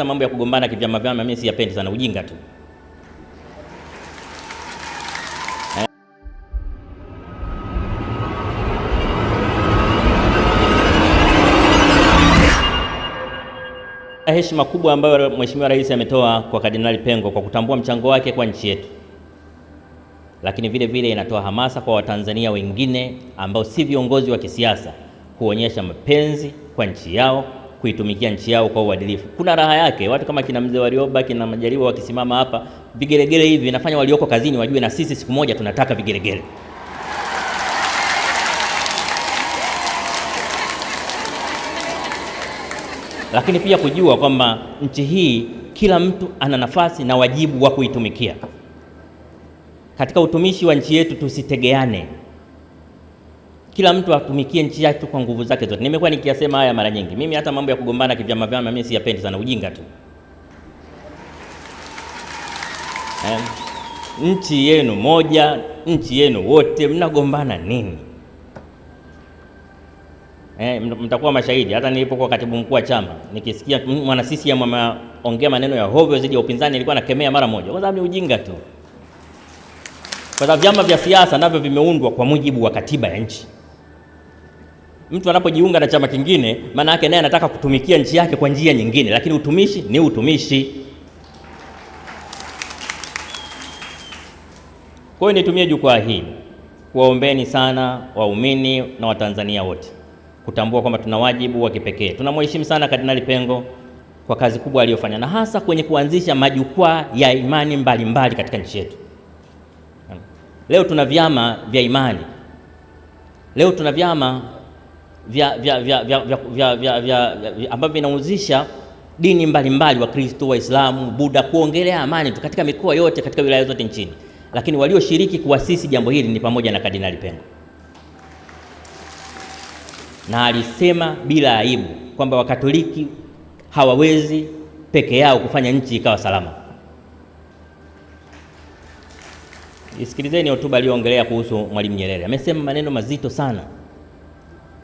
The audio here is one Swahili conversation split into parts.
Mambo ya kugombana kivyama vyama mimi siyapendi sana, ujinga tu. Heshima kubwa ambayo Mheshimiwa Rais ametoa kwa Kardinali Pengo kwa kutambua mchango wake kwa nchi yetu, lakini vile vile inatoa hamasa kwa Watanzania wengine ambao si viongozi wa kisiasa kuonyesha mapenzi kwa nchi yao, kuitumikia nchi yao kwa uadilifu. Kuna raha yake watu kama kina Mzee Warioba, kina Majaliwa wakisimama hapa, vigelegele hivi vinafanya walioko kazini wajue na sisi siku moja tunataka vigelegele. Lakini pia kujua kwamba nchi hii kila mtu ana nafasi na wajibu wa kuitumikia. Katika utumishi wa nchi yetu tusitegeane. Kila mtu atumikie nchi yake kwa nguvu zake zote. Nimekuwa nikiyasema haya mara nyingi. Mimi hata mambo ya kugombana kivyama vyama mimi siyapendi sana, ujinga tu. Nchi yenu moja, nchi yenu wote, mnagombana nini? Mtakuwa mashahidi. Hata nilipokuwa katibu mkuu wa chama, nikisikia mwana CCM ameongea maneno ya hovyo zidi ya upinzani, nilikuwa nakemea mara moja. Kwa sababu ni ujinga tu. Kwa sababu vyama vya siasa navyo vimeundwa kwa mujibu wa katiba ya nchi. Mtu anapojiunga na chama kingine, maana yake naye anataka kutumikia nchi yake kwa njia nyingine, lakini utumishi ni utumishi. Kwa hiyo nitumie jukwaa hili kuwaombeni sana waumini na Watanzania wote kutambua kwamba tuna wajibu wa kipekee. Tunamheshimu sana Kardinali Pengo kwa kazi kubwa aliyofanya, na hasa kwenye kuanzisha majukwaa ya imani mbalimbali katika nchi yetu. Leo tuna vyama vya imani. Leo tuna vyama ambavyo vinahusisha dini mbalimbali, Wakristo, Waislamu, Buddha, kuongelea amani tu katika mikoa yote, katika wilaya zote nchini. Lakini walioshiriki kuasisi jambo hili ni pamoja na Kardinali Pengo. Na alisema bila aibu kwamba Wakatoliki hawawezi peke yao kufanya nchi ikawa salama. Isikilizeni hotuba aliyoongelea kuhusu Mwalimu Nyerere. Amesema maneno mazito sana,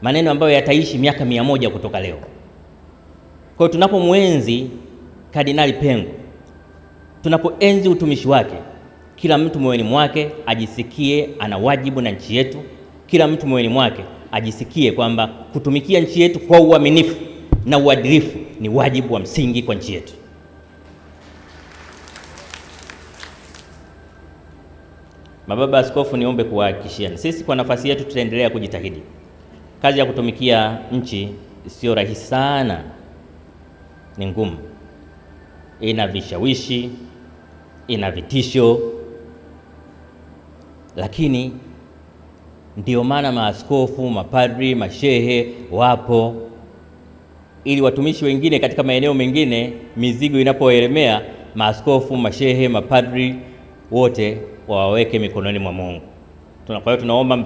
maneno ambayo yataishi miaka 100 kutoka leo. Kwa hiyo tunapomwenzi Kardinali Pengo, tunapoenzi utumishi wake, kila mtu moyoni mwake ajisikie ana wajibu na nchi yetu. Kila mtu moyoni mwake ajisikie kwamba kutumikia nchi yetu kwa uaminifu na uadilifu ni wajibu wa msingi kwa nchi yetu. Mababa Askofu, niombe kuwahakikishia sisi kwa nafasi yetu tutaendelea kujitahidi. Kazi ya kutumikia nchi sio rahisi sana, ni ngumu, ina vishawishi, ina vitisho, lakini ndio maana maaskofu, mapadri, mashehe wapo ili watumishi wengine katika maeneo mengine mizigo inapoelemea, maaskofu, mashehe, mapadri wote waweke mikononi mwa Mungu. Kwa hiyo tunaomba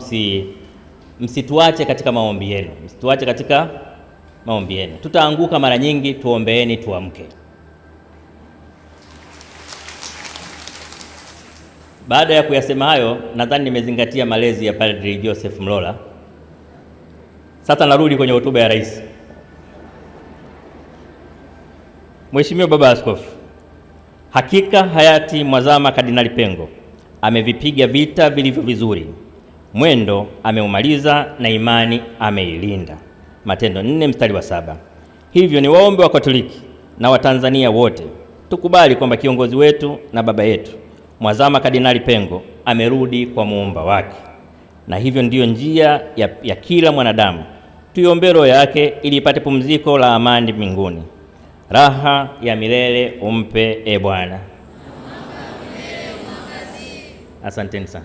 msituache katika maombi yenu. Msituache katika maombi yenu. Tutaanguka mara nyingi, tuombeeni tuamke. Baada ya kuyasema hayo, nadhani nimezingatia malezi ya Padri Joseph Mlola. Sasa narudi kwenye hotuba ya Rais. Mheshimiwa Baba Askofu, hakika hayati Mwazama Kardinali Pengo amevipiga vita vilivyo vizuri, mwendo ameumaliza na imani ameilinda. Matendo 4:7. Hivyo ni waombe wa Katoliki na Watanzania wote tukubali kwamba kiongozi wetu na baba yetu Mwazama Kardinali Pengo amerudi kwa muumba wake, na hivyo ndiyo njia ya kila mwanadamu. Tuiombee roho yake ili ipate pumziko la amani mbinguni. Raha ya milele umpe, e Bwana. Asanteni sana.